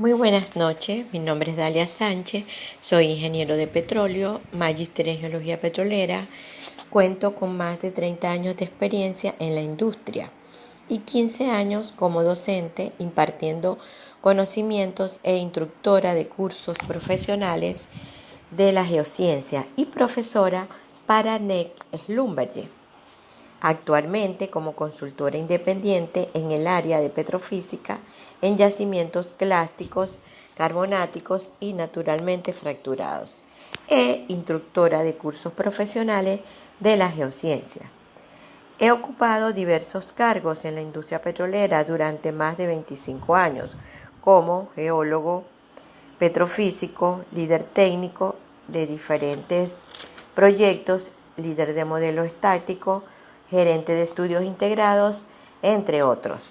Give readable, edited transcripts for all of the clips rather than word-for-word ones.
Muy buenas noches, mi nombre es Dalia Sánchez, soy ingeniero de petróleo, magíster en geología petrolera, cuento con más de 30 años de experiencia en la industria y 15 años como docente impartiendo conocimientos e instructora de cursos profesionales de la geociencia y profesora para NEC Schlumberger. Actualmente como consultora independiente en el área de petrofísica en yacimientos clásticos, carbonáticos y naturalmente fracturados, e instructora de cursos profesionales de la geociencia. He ocupado diversos cargos en la industria petrolera durante más de 25 años, como geólogo, petrofísico, líder técnico de diferentes proyectos, líder de modelo estático, gerente de estudios integrados, entre otros.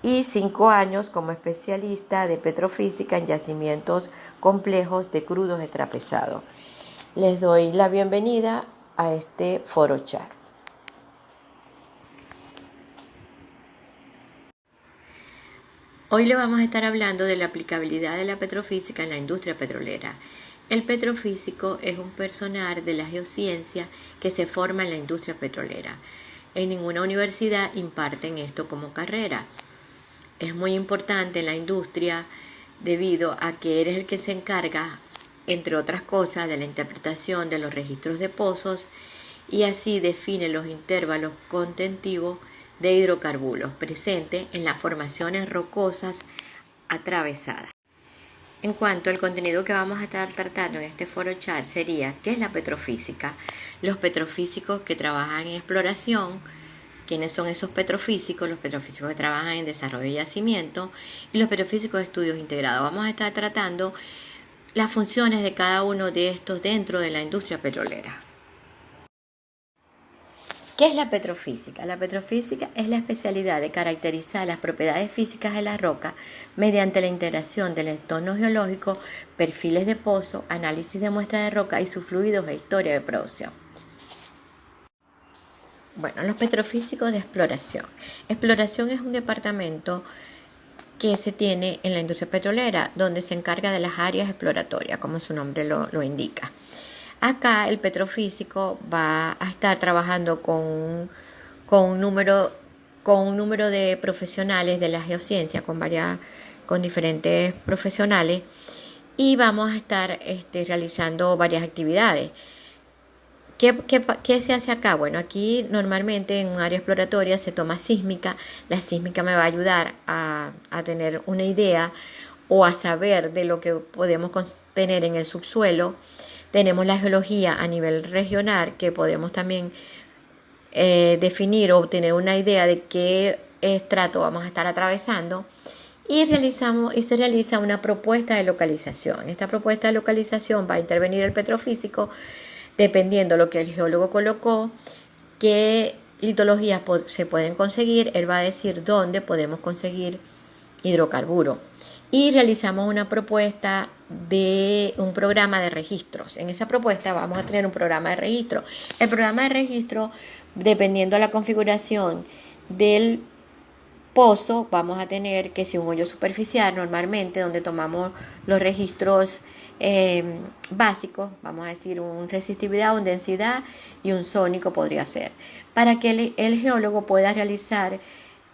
Y 5 años como especialista de petrofísica en yacimientos complejos de crudos extrapesados. Les doy la bienvenida a este foro chat. Hoy le vamos a estar hablando de la aplicabilidad de la petrofísica en la industria petrolera. El petrofísico es un personal de la geociencia que se forma en la industria petrolera. En ninguna universidad imparten esto como carrera. Es muy importante en la industria debido a que eres el que se encarga, entre otras cosas, de la interpretación de los registros de pozos y así define los intervalos contentivos de hidrocarburos presentes en las formaciones rocosas atravesadas. En cuanto al contenido que vamos a estar tratando en este foro chat sería ¿qué es la petrofísica? Los petrofísicos que trabajan en exploración, ¿quiénes son esos petrofísicos? Los petrofísicos que trabajan en desarrollo de yacimiento y los petrofísicos de estudios integrados. Vamos a estar tratando las funciones de cada uno de estos dentro de la industria petrolera. ¿Qué es la petrofísica? La petrofísica es la especialidad de caracterizar las propiedades físicas de la roca mediante la integración del entorno geológico, perfiles de pozo, análisis de muestras de roca y sus fluidos e historia de producción. Bueno, los petrofísicos de exploración. Exploración es un departamento que se tiene en la industria petrolera, donde se encarga de las áreas exploratorias, como su nombre lo indica. Acá el petrofísico va a estar trabajando con un número de profesionales de la geociencia, con diferentes profesionales, y vamos a estar realizando varias actividades. ¿Qué se hace acá? Bueno, aquí normalmente en un área exploratoria se toma sísmica. La sísmica me va a ayudar a tener una idea o a saber de lo que podemos tener en el subsuelo. Tenemos la geología a nivel regional, que podemos también definir o obtener una idea de qué estrato vamos a estar atravesando. Y se realiza una propuesta de localización. Esta propuesta de localización va a intervenir el petrofísico dependiendo de lo que el geólogo colocó, qué litologías se pueden conseguir. Él va a decir dónde podemos conseguir hidrocarburos. Y realizamos una propuesta de un programa de registros. En esa propuesta vamos a tener un programa de registro. El programa de registro, dependiendo de la configuración del pozo, vamos a tener que si un hoyo superficial, normalmente donde tomamos los registros básicos, vamos a decir un resistividad, un densidad y un sónico podría ser, para que el geólogo pueda realizar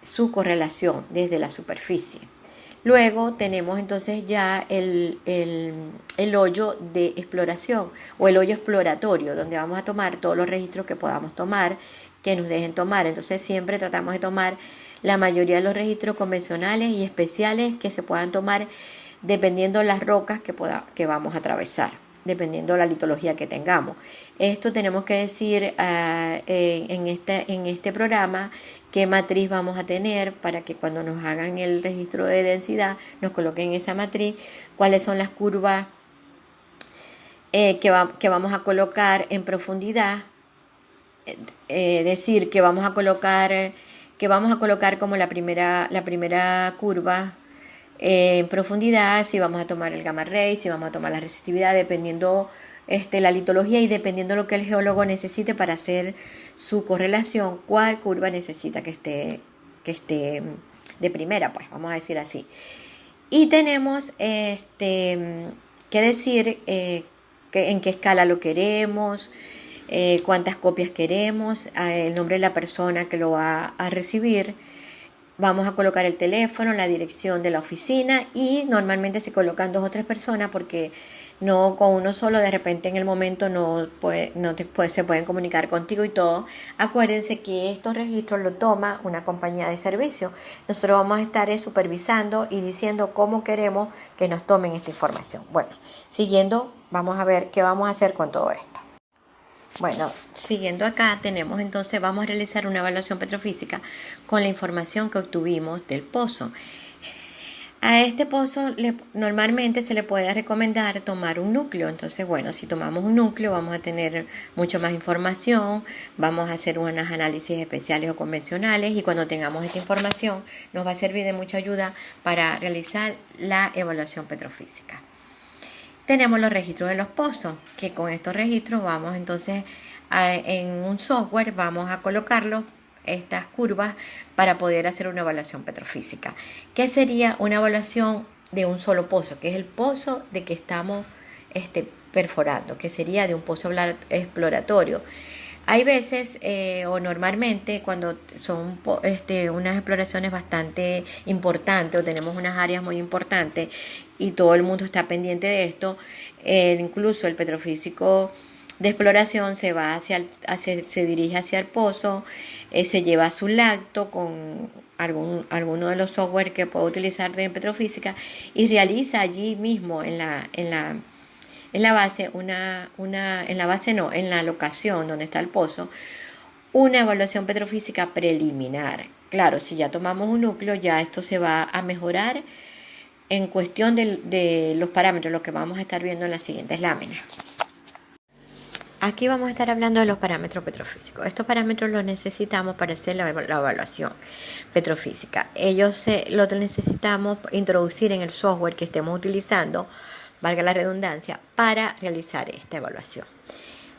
su correlación desde la superficie. Luego tenemos entonces ya el hoyo de exploración o el hoyo exploratorio, donde vamos a tomar todos los registros que podamos tomar, que nos dejen tomar. Entonces siempre tratamos de tomar la mayoría de los registros convencionales y especiales que se puedan tomar dependiendo de las rocas que vamos a atravesar, dependiendo de la litología que tengamos. Esto tenemos que decir en este programa qué matriz vamos a tener para que cuando nos hagan el registro de densidad nos coloquen esa matriz, cuáles son las curvas que vamos a colocar en profundidad, decir que vamos a colocar como la primera curva en profundidad, si vamos a tomar el gamma ray, si vamos a tomar la resistividad, dependiendo la litología y dependiendo lo que el geólogo necesite para hacer su correlación, cuál curva necesita que esté de primera, pues vamos a decir así. Y tenemos que decir en qué escala lo queremos, cuántas copias queremos, el nombre de la persona que lo va a recibir. Vamos a colocar el teléfono, la dirección de la oficina, y normalmente se colocan 2 o 3 personas porque no con uno solo de repente en el momento se pueden comunicar contigo y todo. Acuérdense que estos registros lo toma una compañía de servicio. Nosotros vamos a estar supervisando y diciendo cómo queremos que nos tomen esta información. Bueno, siguiendo, vamos a ver qué vamos a hacer con todo esto. Bueno, siguiendo acá vamos a realizar una evaluación petrofísica con la información que obtuvimos del pozo. A este pozo normalmente se le puede recomendar tomar un núcleo. Entonces, bueno, si tomamos un núcleo vamos a tener mucho más información, vamos a hacer unos análisis especiales o convencionales, y cuando tengamos esta información nos va a servir de mucha ayuda para realizar la evaluación petrofísica. Tenemos los registros de los pozos, que con estos registros vamos entonces en un software, vamos a colocarlos estas curvas para poder hacer una evaluación petrofísica. ¿Qué sería una evaluación de un solo pozo? Que es el pozo de que estamos perforando, que sería de un pozo exploratorio. Hay veces o normalmente cuando son unas exploraciones bastante importantes o tenemos unas áreas muy importantes y todo el mundo está pendiente de esto, incluso el petrofísico de exploración se dirige hacia el pozo, se lleva su lacto con alguno de los software que puede utilizar de petrofísica y realiza allí mismo en la base, en la locación donde está el pozo, una evaluación petrofísica preliminar. Claro, si ya tomamos un núcleo, ya esto se va a mejorar en cuestión de los parámetros, lo que vamos a estar viendo en las siguientes láminas. Aquí vamos a estar hablando de los parámetros petrofísicos. Estos parámetros los necesitamos para hacer la evaluación petrofísica. Los necesitamos introducir en el software que estemos utilizando, valga la redundancia, para realizar esta evaluación.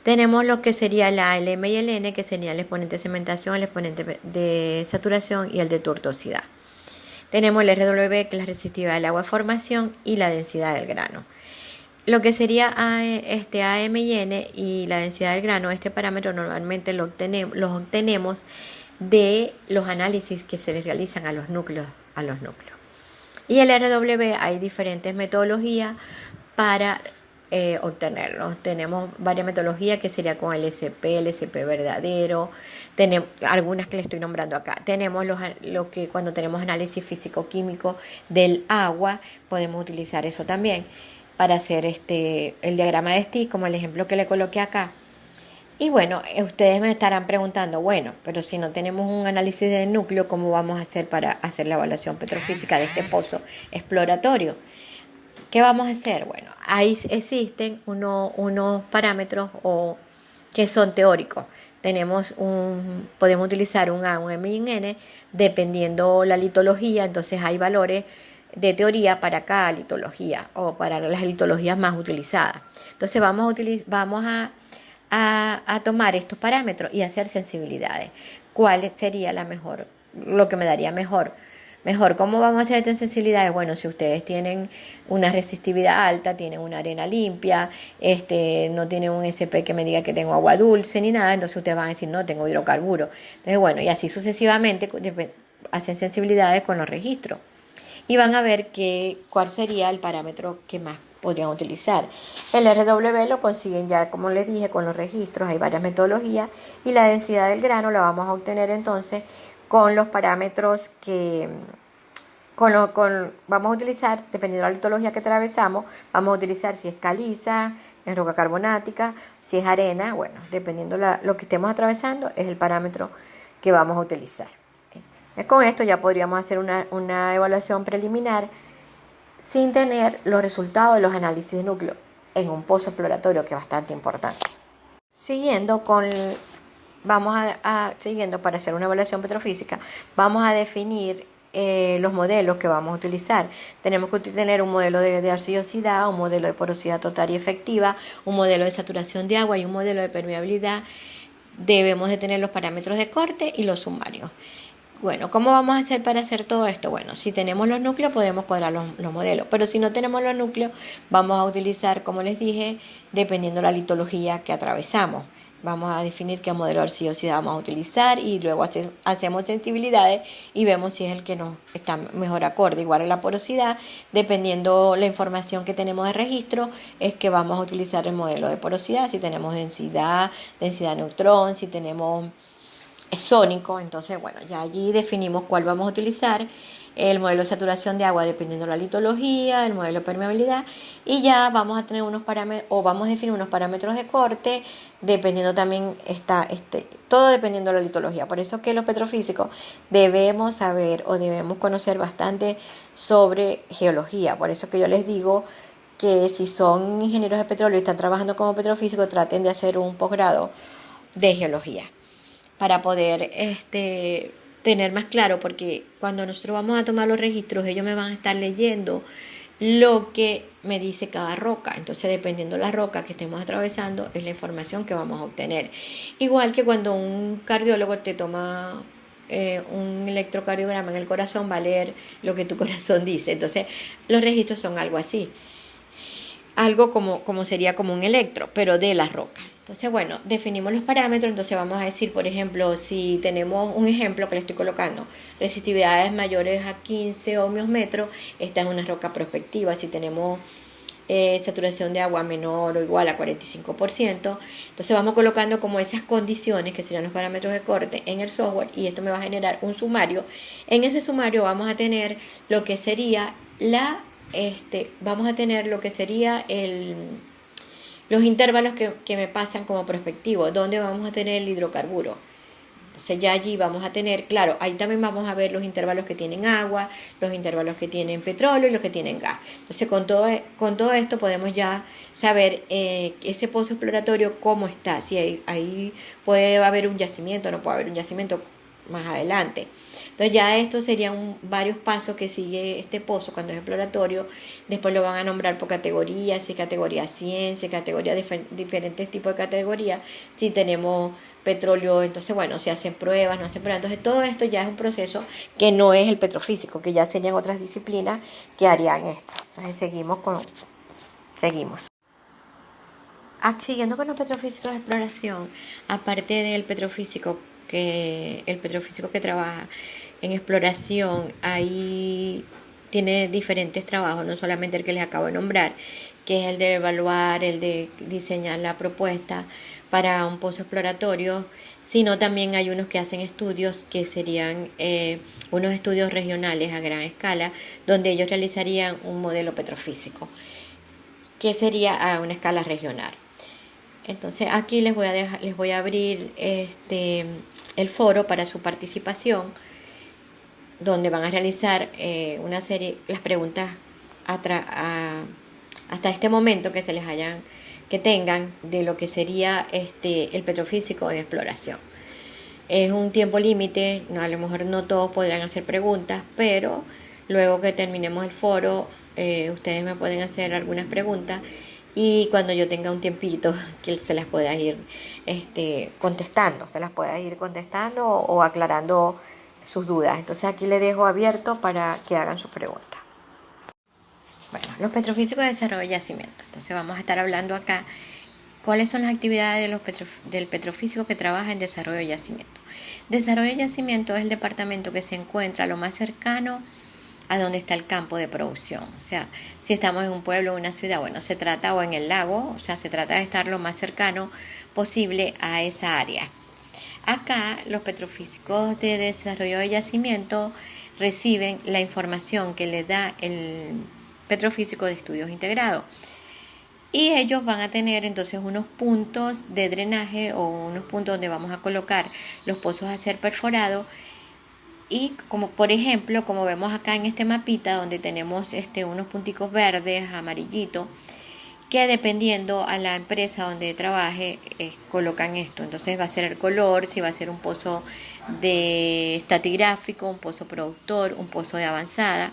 Tenemos lo que sería la LM y el N, que sería el exponente de cementación, el exponente de saturación y el de tortuosidad. Tenemos el RW, que es la resistividad del agua de formación, y la densidad del grano. Lo que sería AM y N y la densidad del grano, este parámetro normalmente los obtenemos de los análisis que se les realizan a los núcleos. Y el RW, hay diferentes metodologías para obtenerlo. Tenemos varias metodologías que sería con el SP verdadero, tenemos algunas que le estoy nombrando acá. Tenemos lo que cuando tenemos análisis físico-químico del agua, podemos utilizar eso también para hacer el diagrama de Stick, como el ejemplo que le coloqué acá. Y bueno, ustedes me estarán preguntando, bueno, pero si no tenemos un análisis del núcleo, ¿cómo vamos a hacer para hacer la evaluación petrofísica de este pozo exploratorio? ¿Qué vamos a hacer? Bueno, ahí existen unos parámetros que son teóricos. Podemos utilizar un A, un M y un N, dependiendo la litología. Entonces hay valores de teoría para cada litología o para las litologías más utilizadas. Entonces vamos a tomar estos parámetros y hacer sensibilidades. ¿Cuál sería la mejor? Lo que me daría mejor. ¿Cómo vamos a hacer estas sensibilidades? Bueno, si ustedes tienen una resistividad alta, tienen una arena limpia, no tienen un SP que me diga que tengo agua dulce ni nada, entonces ustedes van a decir, no, tengo hidrocarburo. Entonces, bueno, y así sucesivamente hacen sensibilidades con los registros. Y van a ver cuál sería el parámetro que más podrían utilizar. El RW lo consiguen ya, como les dije, con los registros. Hay varias metodologías. Y la densidad del grano la vamos a obtener entonces con los parámetros que vamos a utilizar, dependiendo de la litología que atravesamos. Vamos a utilizar si es caliza, es roca carbonática, si es arena. Bueno, dependiendo lo que estemos atravesando, es el parámetro que vamos a utilizar. Con esto ya podríamos hacer una evaluación preliminar sin tener los resultados de los análisis de núcleo en un pozo exploratorio, que es bastante importante. Siguiendo para hacer una evaluación petrofísica, vamos a definir los modelos que vamos a utilizar. Tenemos que tener un modelo de arcillosidad, un modelo de porosidad total y efectiva, un modelo de saturación de agua y un modelo de permeabilidad. Debemos de tener los parámetros de corte y los sumarios. Bueno, ¿cómo vamos a hacer para hacer todo esto? Bueno, si tenemos los núcleos podemos cuadrar los modelos, pero si no tenemos los núcleos vamos a utilizar, como les dije, dependiendo de la litología que atravesamos. Vamos a definir qué modelo de arcillosidad vamos a utilizar y luego hacemos sensibilidades y vemos si es el que nos está mejor acorde. Igual en la porosidad, dependiendo la información que tenemos de registro, es que vamos a utilizar el modelo de porosidad. Si tenemos densidad neutrón, si tenemos sónico, entonces bueno, ya allí definimos cuál vamos a utilizar, el modelo de saturación de agua dependiendo de la litología, el modelo de permeabilidad, y ya vamos a tener unos parámetros, o vamos a definir unos parámetros de corte, dependiendo también, todo dependiendo de la litología. Por eso que los petrofísicos debemos saber o debemos conocer bastante sobre geología. Por eso que yo les digo que si son ingenieros de petróleo y están trabajando como petrofísicos, traten de hacer un posgrado de geología para poder tener más claro, porque cuando nosotros vamos a tomar los registros, ellos me van a estar leyendo lo que me dice cada roca. Entonces, dependiendo de la roca que estemos atravesando, es la información que vamos a obtener. Igual que cuando un cardiólogo te toma un electrocardiograma en el corazón, va a leer lo que tu corazón dice. Entonces, los registros son algo así. Algo como sería como un electro, pero de la roca. Entonces, bueno, definimos los parámetros. Entonces vamos a decir, por ejemplo, si tenemos un ejemplo que le estoy colocando, resistividades mayores a 15 ohmios metros, esta es una roca prospectiva. Si tenemos saturación de agua menor o igual a 45%, entonces vamos colocando como esas condiciones que serían los parámetros de corte en el software, y esto me va a generar un sumario. En ese sumario vamos a tener lo que sería vamos a tener lo que sería los intervalos que me pasan como prospectivo, donde vamos a tener el hidrocarburo. Entonces ya allí vamos a tener, claro, ahí también vamos a ver los intervalos que tienen agua, los intervalos que tienen petróleo y los que tienen gas. Entonces con todo esto podemos ya saber ese pozo exploratorio cómo está, si ahí puede haber un yacimiento, no puede haber un yacimiento más adelante. Entonces ya estos serían varios pasos que sigue este pozo cuando es exploratorio. Después lo van a nombrar por categorías, si categoría ciencia, categoría diferentes tipos de categorías. Si tenemos petróleo, entonces bueno, se hacen pruebas, no hacen pruebas. Entonces todo esto ya es un proceso que no es el petrofísico, que ya serían otras disciplinas que harían esto. Entonces seguimos. Siguiendo con los petrofísicos de exploración, aparte del petrofísico el petrofísico que trabaja en exploración, ahí tiene diferentes trabajos, no solamente el que les acabo de nombrar, que es el de evaluar, el de diseñar la propuesta para un pozo exploratorio, sino también hay unos que hacen estudios que serían unos estudios regionales a gran escala, donde ellos realizarían un modelo petrofísico, que sería a una escala regional. Entonces aquí les voy a abrir el foro para su participación, donde van a realizar una serie, las preguntas hasta este momento que tengan de lo que sería el petrofísico de exploración. Es un tiempo límite, a lo mejor no todos podrán hacer preguntas, pero luego que terminemos el foro, ustedes me pueden hacer algunas preguntas, y cuando yo tenga un tiempito que se las pueda ir contestando, o aclarando sus dudas. Entonces aquí les dejo abierto para que hagan sus preguntas. Bueno, los petrofísicos de desarrollo de yacimiento. Entonces vamos a estar hablando acá cuáles son las actividades del petrofísico que trabaja en desarrollo de yacimiento. Desarrollo de yacimiento es el departamento que se encuentra lo más cercano a donde está el campo de producción. O sea, si estamos en un pueblo o una ciudad, bueno, o en el lago, o sea, se trata de estar lo más cercano posible a esa área. Acá los petrofísicos de desarrollo de yacimiento reciben la información que les da el petrofísico de estudios integrados, y ellos van a tener entonces unos puntos de drenaje o unos puntos donde vamos a colocar los pozos a ser perforados. Y como por ejemplo, como vemos acá en este mapita, donde tenemos unos punticos verdes, amarillitos, que dependiendo a la empresa donde trabaje, colocan esto. Entonces va a ser el color, si va a ser un pozo de estratigráfico, un pozo productor, un pozo de avanzada.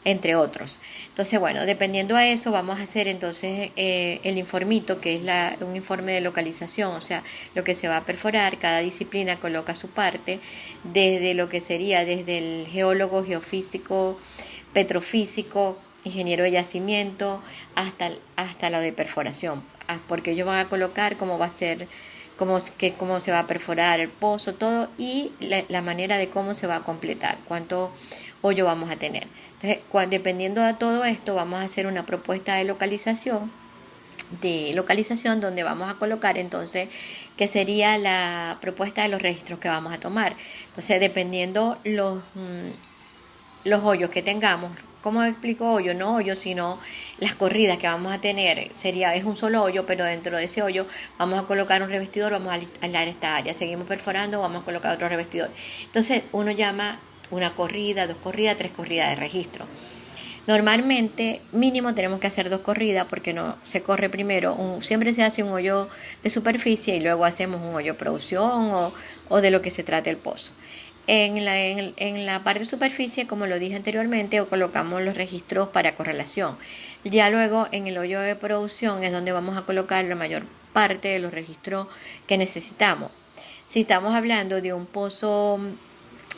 entre otros. Entonces, bueno, dependiendo a eso, vamos a hacer entonces el informito, que es un informe de localización, o sea, lo que se va a perforar. Cada disciplina coloca su parte, desde lo que sería desde el geólogo, geofísico, petrofísico, ingeniero de yacimiento, hasta lo de perforación, porque ellos van a colocar cómo va a ser, cómo se va a perforar el pozo, todo, y la manera de cómo se va a completar, cuánto hoyo vamos a tener. Entonces, dependiendo de todo esto, vamos a hacer una propuesta de localización donde vamos a colocar entonces que sería la propuesta de los registros que vamos a tomar. Entonces, dependiendo los hoyos que tengamos, ¿cómo explico hoyo? No hoyo, sino las corridas que vamos a tener. Es un solo hoyo, pero dentro de ese hoyo vamos a colocar un revestidor, vamos a aislar esta área. Seguimos perforando, vamos a colocar otro revestidor. Entonces uno llama una corrida, 2 corridas, 3 corridas de registro. Normalmente mínimo tenemos que hacer 2 corridas porque no se corre primero, siempre se hace un hoyo de superficie y luego hacemos un hoyo de producción o de lo que se trate el pozo. En la parte de superficie, como lo dije anteriormente, colocamos los registros para correlación. Ya luego en el hoyo de producción es donde vamos a colocar la mayor parte de los registros que necesitamos. Si estamos hablando de un pozo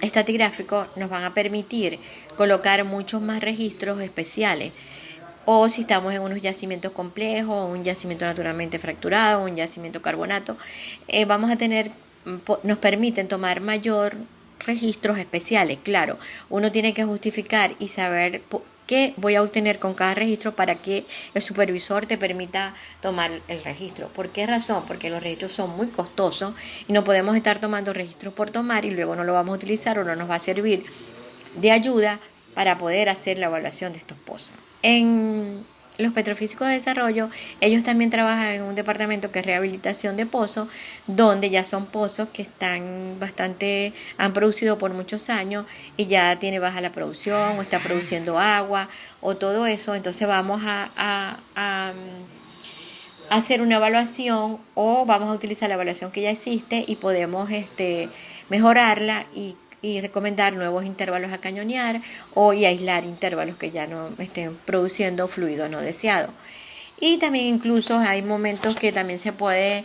estratigráfico, nos van a permitir colocar muchos más registros especiales. O si estamos en unos yacimientos complejos, un yacimiento naturalmente fracturado, un yacimiento carbonato, nos permiten tomar mayor registros especiales. Claro, uno tiene que justificar y saber qué voy a obtener con cada registro para que el supervisor te permita tomar el registro. ¿Por qué razón? Porque los registros son muy costosos y no podemos estar tomando registros por tomar y luego no lo vamos a utilizar o no nos va a servir de ayuda para poder hacer la evaluación de estos pozos. En los petrofísicos de desarrollo, ellos también trabajan en un departamento que es rehabilitación de pozos, donde ya son pozos que han producido por muchos años y ya tiene baja la producción o está produciendo agua o todo eso. Entonces vamos a hacer una evaluación o vamos a utilizar la evaluación que ya existe y podemos mejorarla y recomendar nuevos intervalos a cañonear y aislar intervalos que ya no estén produciendo fluido no deseado. Y también incluso hay momentos que también se puede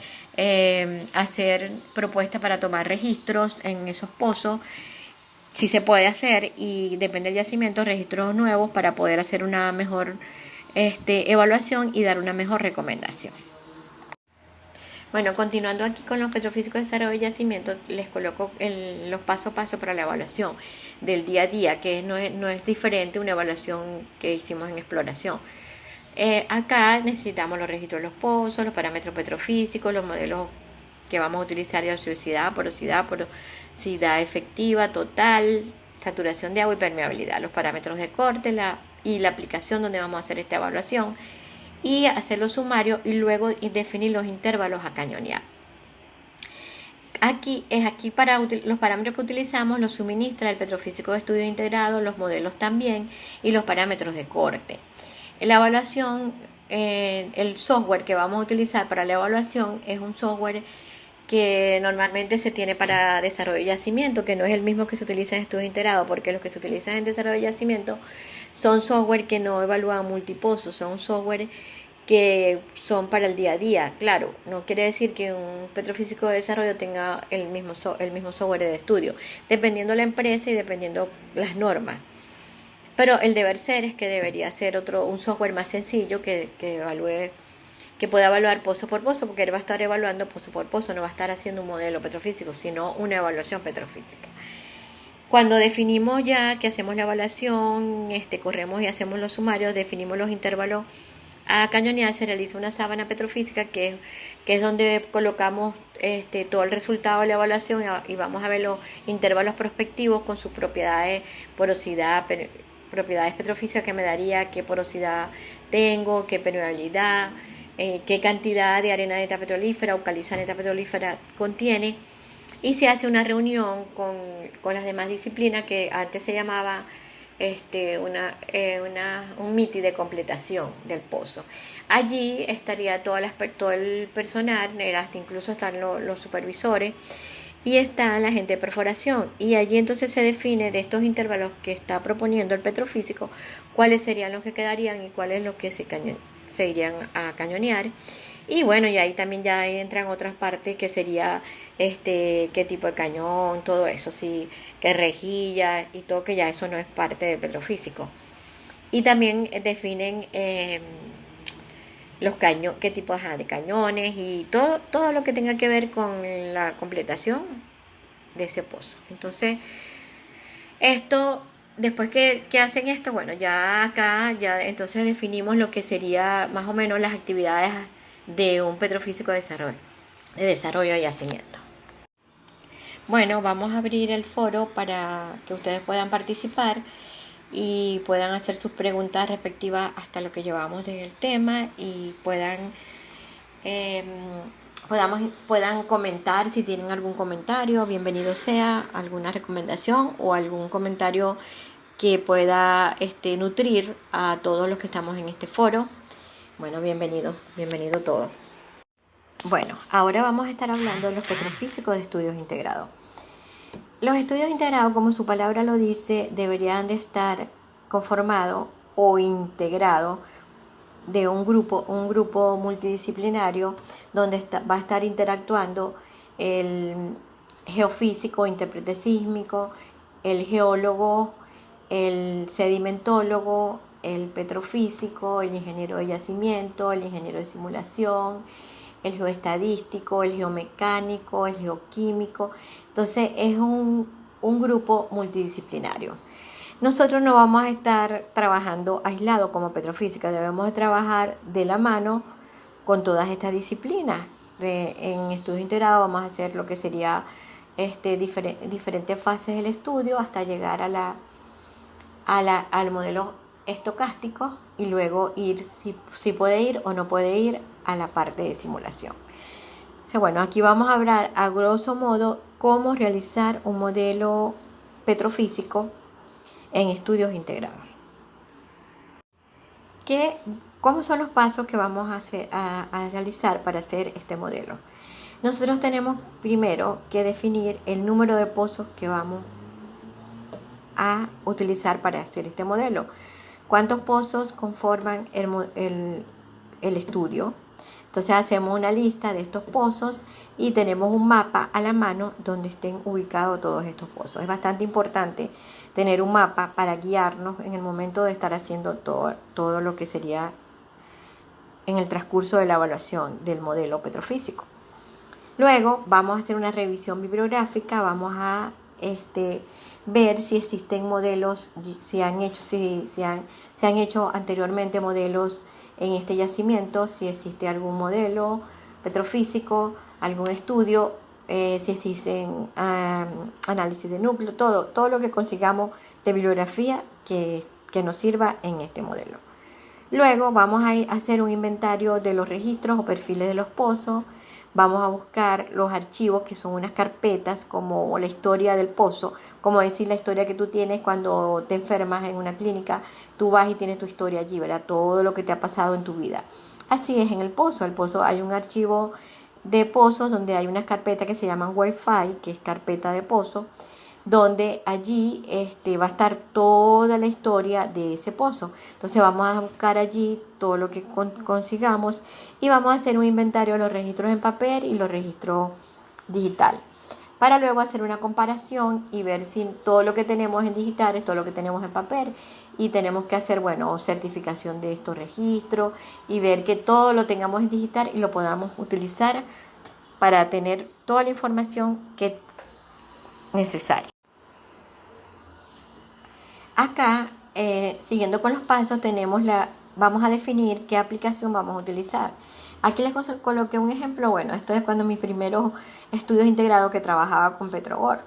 hacer propuestas para tomar registros en esos pozos. Sí se puede hacer y depende del yacimiento, registros nuevos para poder hacer una mejor evaluación y dar una mejor recomendación. Bueno, continuando aquí con los petrofísicos de desarrollo y yacimiento, les coloco los paso a paso para la evaluación del día a día, que no es diferente a una evaluación que hicimos en exploración. Acá necesitamos los registros de los pozos, los parámetros petrofísicos, los modelos que vamos a utilizar de ociosidad, porosidad efectiva, total, saturación de agua y permeabilidad, los parámetros de corte y la aplicación donde vamos a hacer esta evaluación, y hacer los sumarios y luego definir los intervalos a cañonear. Aquí para los parámetros que utilizamos los suministra el petrofísico de estudio integrado, los modelos también y los parámetros de corte. La evaluación, el software que vamos a utilizar para la evaluación es un software que normalmente se tiene para desarrollo de yacimiento, que no es el mismo que se utiliza en estudio integrado, porque los que se utilizan en desarrollo de yacimiento son software que no evalúan multipozos, son software que son para el día a día. Claro, no quiere decir que un petrofísico de desarrollo tenga el mismo software de estudio, dependiendo la empresa y dependiendo las normas. Pero el deber ser es que debería ser un software más sencillo que pueda evaluar pozo por pozo, porque él va a estar evaluando pozo por pozo, no va a estar haciendo un modelo petrofísico, sino una evaluación petrofísica. Cuando definimos ya que hacemos la evaluación, corremos y hacemos los sumarios, definimos los intervalos a cañonear, se realiza una sábana petrofísica que es donde colocamos todo el resultado de la evaluación y vamos a ver los intervalos prospectivos con sus propiedades, porosidad, propiedades petrofísicas que me daría, qué porosidad tengo, qué permeabilidad, qué cantidad de arena neta petrolífera o caliza neta petrolífera contiene, y se hace una reunión con las demás disciplinas que antes se llamaba un MITI de completación del pozo. Allí estaría todo el personal, hasta incluso están los supervisores y está la gente de perforación, y allí entonces se define de estos intervalos que está proponiendo el petrofísico cuáles serían los que quedarían y cuáles los que se irían a cañonear. Y bueno, y ahí también ya entran otras partes que sería qué tipo de cañón, todo eso, sí, qué rejilla y todo, que ya eso no es parte del petrofísico. Y también definen qué tipo de cañones y todo lo que tenga que ver con la completación de ese pozo. Entonces, esto, después que hacen esto, bueno, ya acá, ya entonces definimos lo que sería más o menos las actividades de un petrofísico de desarrollo y yacimiento. Bueno, vamos a abrir el foro para que ustedes puedan participar y puedan hacer sus preguntas respectivas hasta lo que llevamos del tema y puedan comentar si tienen algún comentario, bienvenido sea, alguna recomendación o algún comentario que pueda nutrir a todos los que estamos en este foro. Bueno, bienvenido todo. Bueno, ahora vamos a estar hablando de los petrofísicos de estudios integrados. Los estudios integrados, como su palabra lo dice, deberían de estar conformados o integrados de un grupo multidisciplinario donde va a estar interactuando el geofísico, intérprete sísmico, el geólogo, el sedimentólogo, el petrofísico, el ingeniero de yacimiento, el ingeniero de simulación, el geoestadístico, el geomecánico, el geoquímico. Entonces es un grupo multidisciplinario. Nosotros no vamos a estar trabajando aislado como petrofísica, debemos de trabajar de la mano con todas estas disciplinas. En estudios integrados vamos a hacer lo que sería diferentes fases del estudio hasta llegar al modelo estocástico y luego ir si puede ir o no puede ir a la parte de simulación. Bueno, aquí vamos a hablar a grosso modo cómo realizar un modelo petrofísico en estudios integrados. ¿Cómo son los pasos que vamos a realizar para hacer este modelo? Nosotros tenemos primero que definir el número de pozos que vamos a utilizar para hacer este modelo. ¿Cuántos pozos conforman el estudio? Entonces hacemos una lista de estos pozos y tenemos un mapa a la mano donde estén ubicados todos estos pozos. Es bastante importante tener un mapa para guiarnos en el momento de estar haciendo todo lo que sería en el transcurso de la evaluación del modelo petrofísico. Luego vamos a hacer una revisión bibliográfica, vamos a ver si existen modelos, se han hecho anteriormente modelos en este yacimiento, si existe algún modelo petrofísico, algún estudio, si existen análisis de núcleo, todo lo que consigamos de bibliografía que nos sirva en este modelo. Luego vamos a hacer un inventario de los registros o perfiles de los pozos. Vamos a buscar los archivos que son unas carpetas como la historia del pozo, como decir la historia que tú tienes cuando te enfermas en una clínica, tú vas y tienes tu historia allí, ¿verdad? Todo lo que te ha pasado en tu vida. Así es en el pozo. El pozo hay un archivo de pozos donde hay unas carpetas que se llaman Wi-Fi, que es carpeta de pozo, donde allí va a estar toda la historia de ese pozo. Entonces vamos a buscar allí todo lo que consigamos y vamos a hacer un inventario de los registros en papel y los registros digital, para luego hacer una comparación y ver si todo lo que tenemos en digital es todo lo que tenemos en papel, y tenemos que hacer, certificación de estos registros y ver que todo lo tengamos en digital y lo podamos utilizar para tener toda la información que necesaria. Acá, siguiendo con los pasos, vamos a definir qué aplicación vamos a utilizar. Aquí les coloqué un ejemplo. Esto es cuando mis primeros estudios integrados que trabajaba con Petrogor,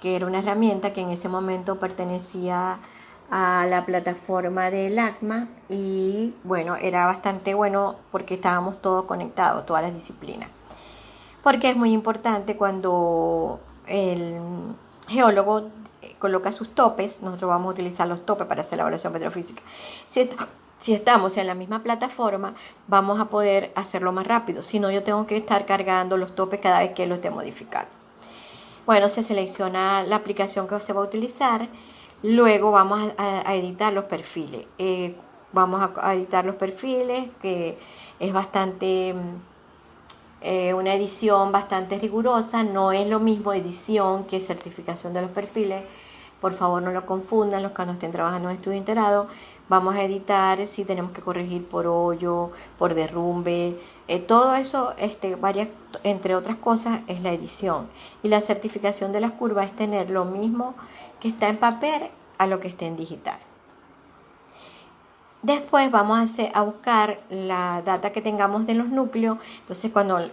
que era una herramienta que en ese momento pertenecía a la plataforma del ACMA y era bastante bueno porque estábamos todos conectados, todas las disciplinas. Porque es muy importante cuando el geólogo coloca sus topes, nosotros vamos a utilizar los topes para hacer la evaluación petrofísica. Si estamos en la misma plataforma, vamos a poder hacerlo más rápido. Si no, yo tengo que estar cargando los topes cada vez que lo esté modificando. Se selecciona la aplicación que se va a utilizar. Luego vamos a editar los perfiles. Vamos a editar los perfiles, que es bastante una edición bastante rigurosa. No es lo mismo edición que certificación de los perfiles. Por favor, no lo confundan los que no estén trabajando en estudio integrado. Vamos a editar si tenemos que corregir por hoyo, por derrumbe. Todo eso, entre otras cosas, es la edición. Y la certificación de las curvas es tener lo mismo que está en papel a lo que esté en digital. Después vamos a buscar la data que tengamos de los núcleos. Entonces,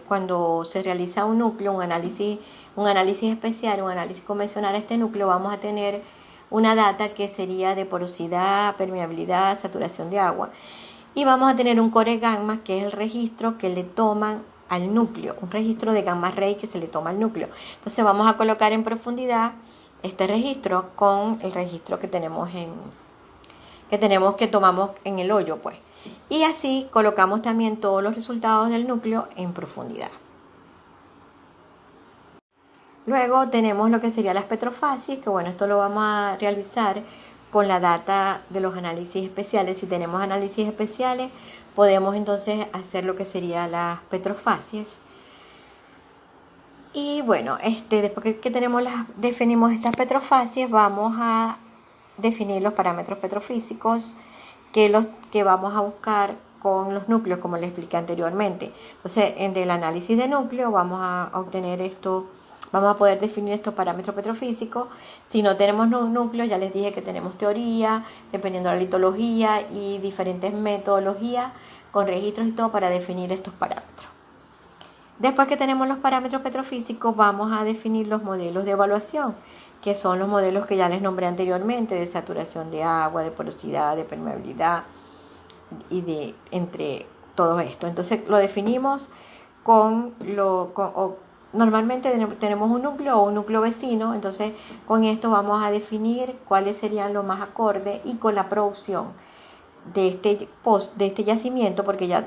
cuando se realiza un núcleo, un análisis especial, un análisis convencional a este núcleo, vamos a tener una data que sería de porosidad, permeabilidad, saturación de agua. Y vamos a tener un core gamma, que es el registro que le toman al núcleo, un registro de gamma ray que se le toma al núcleo. Entonces vamos a colocar en profundidad este registro con el registro que tomamos en el hoyo, pues. Y así colocamos también todos los resultados del núcleo en profundidad. Luego tenemos lo que sería la espectrofasis, que bueno, esto lo vamos a realizar con la data de los análisis especiales. Si tenemos análisis especiales, podemos entonces hacer lo que sería las espectrofasis. Y bueno, después que definimos estas espectrofasis, vamos a definir los parámetros petrofísicos que vamos a buscar con los núcleos, como les expliqué anteriormente. Entonces, en el análisis de núcleo vamos a obtener esto. Vamos a poder definir estos parámetros petrofísicos. Si no tenemos núcleos, ya les dije que tenemos teoría, dependiendo de la litología y diferentes metodologías con registros y todo para definir estos parámetros. Después que tenemos los parámetros petrofísicos, vamos a definir los modelos de evaluación, que son los modelos que ya les nombré anteriormente, de saturación de agua, de porosidad, de permeabilidad y entre todo esto. Entonces lo definimos normalmente tenemos un núcleo o un núcleo vecino. Entonces con esto vamos a definir cuáles serían los más acordes y con la producción de este yacimiento, porque ya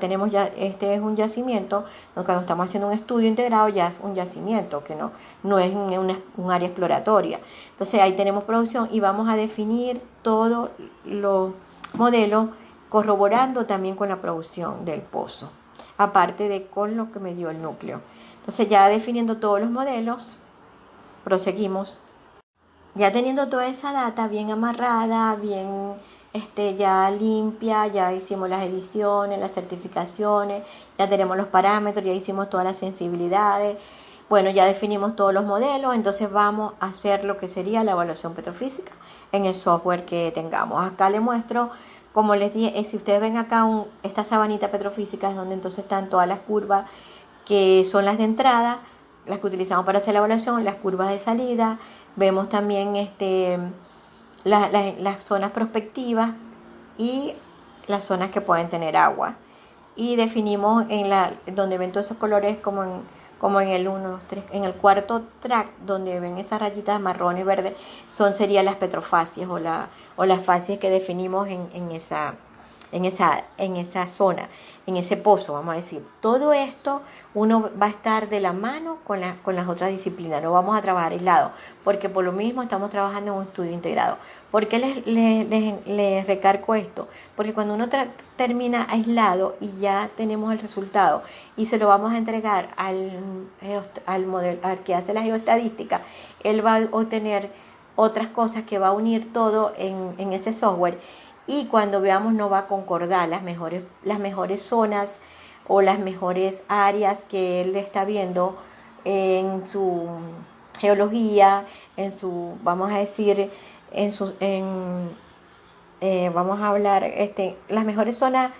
este es un yacimiento. Cuando estamos haciendo un estudio integrado ya es un yacimiento, que no es un área exploratoria. Entonces ahí tenemos producción y vamos a definir todos los modelos corroborando también con la producción del pozo, aparte de con lo que me dio el núcleo. Entonces ya definiendo todos los modelos, proseguimos. Ya teniendo toda esa data bien amarrada, bien ya limpia, ya hicimos las ediciones, las certificaciones, ya tenemos los parámetros, ya hicimos todas las sensibilidades. Bueno, ya definimos todos los modelos, entonces vamos a hacer lo que sería la evaluación petrofísica en el software que tengamos. Acá les muestro, como les dije, si ustedes ven acá esta sabanita petrofísica, es donde entonces están todas las curvas que son las de entrada, las que utilizamos para hacer la evaluación, las curvas de salida. Vemos también las zonas prospectivas y las zonas que pueden tener agua. Y definimos donde ven todos esos colores como en el 1, 2, 3, en el cuarto track, donde ven esas rayitas marrón y verde, serían las petrofacies o las fases que definimos en esa zona, en ese pozo, vamos a decir. Todo esto uno va a estar de la mano con las otras disciplinas, no vamos a trabajar aislado, porque por lo mismo estamos trabajando en un estudio integrado. ¿Por qué les recargo esto? Porque cuando uno termina aislado y ya tenemos el resultado y se lo vamos a entregar al modelo, al que hace la geoestadística, él va a obtener otras cosas que va a unir todo en ese software. Y cuando veamos no va a concordar las mejores zonas o las mejores áreas que él está viendo en su geología, vamos a decir, vamos a hablar, las mejores zonas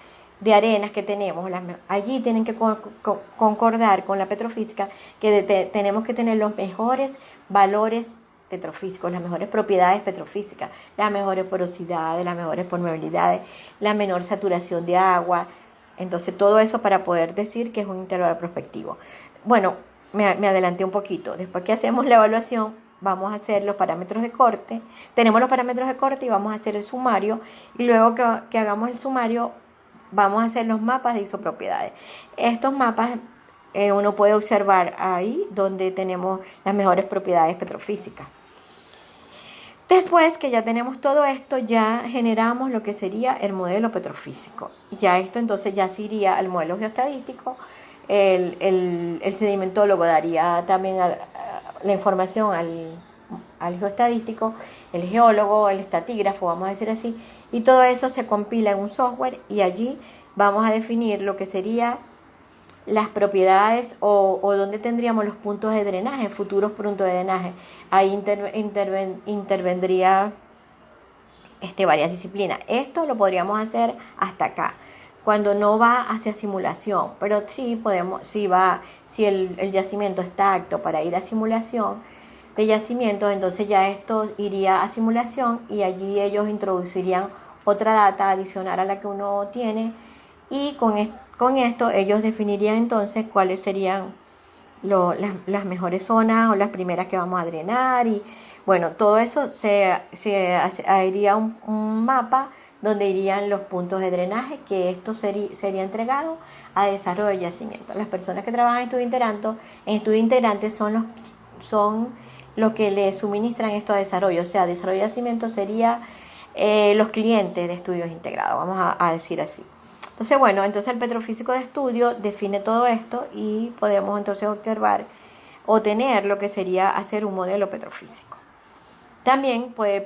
de arenas que tenemos. Allí tienen que concordar con la petrofísica, que tenemos que tener los mejores valores petrofísicos, las mejores propiedades petrofísicas, las mejores porosidades, las mejores permeabilidades, la menor saturación de agua. Entonces todo eso para poder decir que es un intervalo prospectivo. Bueno, me adelanté un poquito. Después que hacemos la evaluación, vamos a hacer los parámetros de corte. Tenemos los parámetros de corte y vamos a hacer el sumario. Y luego que hagamos el sumario, vamos a hacer los mapas de isopropiedades. Estos mapas uno puede observar ahí donde tenemos las mejores propiedades petrofísicas. Después que ya tenemos todo esto, ya generamos lo que sería el modelo petrofísico. Y ya esto entonces ya se iría al modelo geostadístico. El sedimentólogo daría también la información al geostadístico, el geólogo, el estatígrafo, vamos a decir así. Y todo eso se compila en un software y allí vamos a definir lo que sería las propiedades o dónde tendríamos los puntos de drenaje, futuros puntos de drenaje. Ahí intervendría varias disciplinas. Esto lo podríamos hacer hasta acá, cuando no va hacia simulación, pero sí podemos, si el yacimiento está apto para ir a simulación de yacimientos, entonces ya esto iría a simulación y allí ellos introducirían otra data adicional a la que uno tiene y con esto ellos definirían entonces cuáles serían las mejores zonas o las primeras que vamos a drenar y bueno, todo eso haría un mapa donde irían los puntos de drenaje, que esto sería entregado a desarrollo de yacimiento. Las personas que trabajan en estudio integrante son los que le suministran esto a desarrollo, o sea, desarrollo de yacimiento sería los clientes de estudios integrados, vamos a decir así. Entonces, bueno, entonces el petrofísico de estudio define todo esto y podemos entonces observar o tener lo que sería hacer un modelo petrofísico. También puede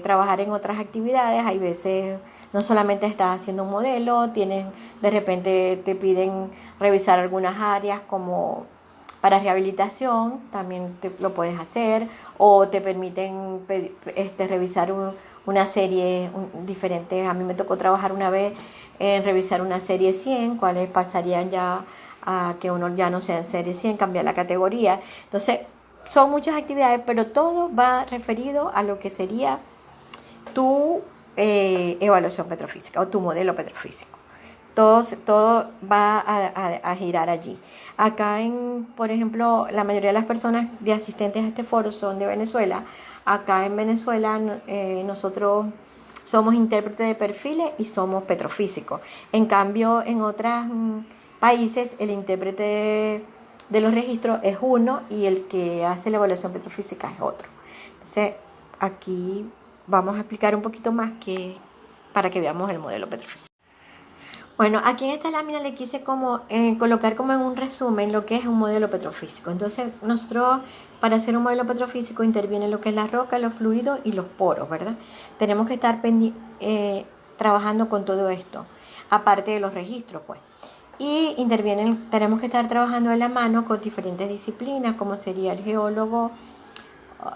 trabajar en otras actividades, hay veces no solamente estás haciendo un modelo, de repente te piden revisar algunas áreas como para rehabilitación, también lo puedes hacer, o te permiten revisar una serie diferente. A mí me tocó trabajar una vez en revisar una serie 100, cuáles pasarían ya a que uno ya no sea en serie 100, cambiar la categoría. Entonces, son muchas actividades, pero todo va referido a lo que sería tu evaluación petrofísica o tu modelo petrofísico. Todo va a girar allí. Acá, por ejemplo, la mayoría de las personas de asistentes a este foro son de Venezuela. Acá en Venezuela nosotros somos intérpretes de perfiles y somos petrofísicos. En cambio, en otros países, el intérprete de los registros es uno y el que hace la evaluación petrofísica es otro. Entonces, aquí vamos a explicar un poquito más para que veamos el modelo petrofísico. Bueno, aquí en esta lámina le quise colocar como en un resumen lo que es un modelo petrofísico. Entonces, nosotros para hacer un modelo petrofísico interviene lo que es la roca, los fluidos y los poros, ¿verdad? Tenemos que estar trabajando con todo esto, aparte de los registros, pues. Y tenemos que estar trabajando de la mano con diferentes disciplinas, como sería el geólogo,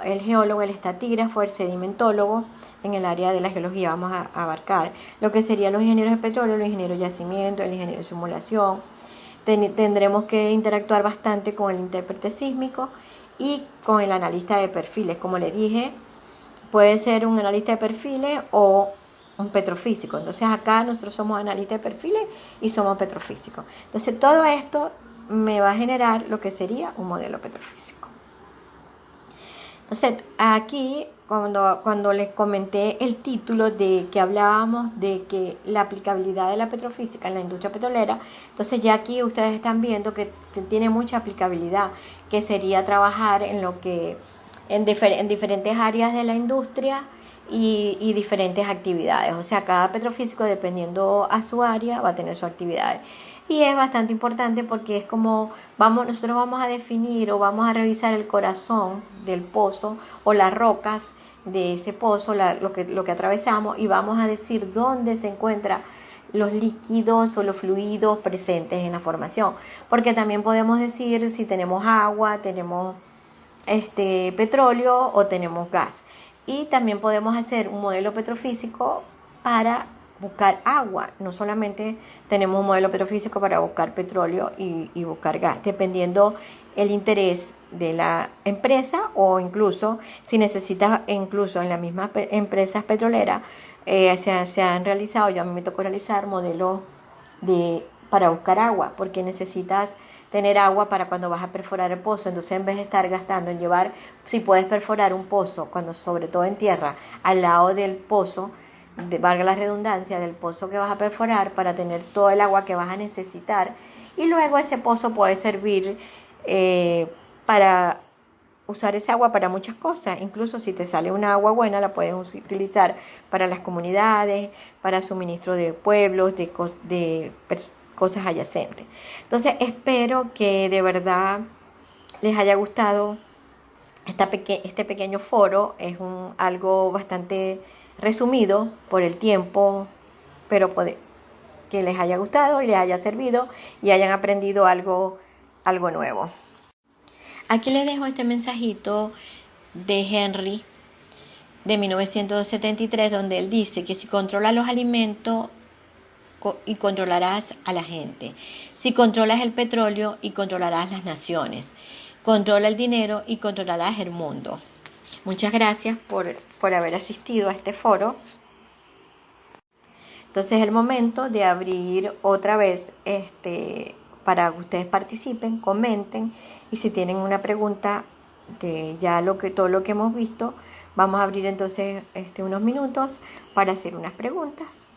el estatígrafo, el sedimentólogo. En el área de la geología vamos a abarcar lo que serían los ingenieros de petróleo, los ingenieros de yacimiento, el ingeniero de simulación. Tendremos que interactuar bastante con el intérprete sísmico y con el analista de perfiles. Como les dije, puede ser un analista de perfiles o un petrofísico. Entonces acá nosotros somos analistas de perfiles y somos petrofísicos. Entonces todo esto me va a generar lo que sería un modelo petrofísico. Entonces aquí cuando les comenté el título de que hablábamos de que la aplicabilidad de la petrofísica en la industria petrolera, entonces ya aquí ustedes están viendo que tiene mucha aplicabilidad, que sería trabajar en diferentes áreas de la industria y diferentes actividades. O sea, cada petrofísico, dependiendo a su área, va a tener sus actividades. Y es bastante importante porque es como nosotros vamos a definir o vamos a revisar el corazón del pozo o las rocas de ese pozo, lo que atravesamos, y vamos a decir dónde se encuentran los líquidos o los fluidos presentes en la formación. Porque también podemos decir si tenemos agua, tenemos petróleo o tenemos gas. Y también podemos hacer un modelo petrofísico para buscar agua. No solamente tenemos un modelo petrofísico para buscar petróleo y buscar gas, dependiendo el interés de la empresa o incluso si necesitas, incluso en las mismas empresas petroleras se han realizado, yo a mí me tocó realizar modelos para buscar agua, porque necesitas tener agua para cuando vas a perforar el pozo. Entonces, en vez de estar gastando en llevar, si puedes perforar un pozo, cuando sobre todo en tierra, al lado del pozo, valga la redundancia, del pozo que vas a perforar, para tener todo el agua que vas a necesitar, y luego ese pozo puede servir para usar esa agua para muchas cosas. Incluso si te sale una agua buena, la puedes utilizar para las comunidades, para suministro de pueblos, de cosas adyacentes. Entonces espero que de verdad les haya gustado este pequeño foro. Es algo bastante resumido por el tiempo, pero que les haya gustado y les haya servido y hayan aprendido algo nuevo. Aquí les dejo este mensajito de Henry de 1973, donde él dice que si controlas los alimentos y controlarás a la gente, si controlas el petróleo y controlarás las naciones, controla el dinero y controlarás el mundo. Muchas gracias por haber asistido a este foro. Entonces es el momento de abrir otra vez para que ustedes participen, comenten, y si tienen una pregunta de todo lo que hemos visto, vamos a abrir entonces unos minutos para hacer unas preguntas.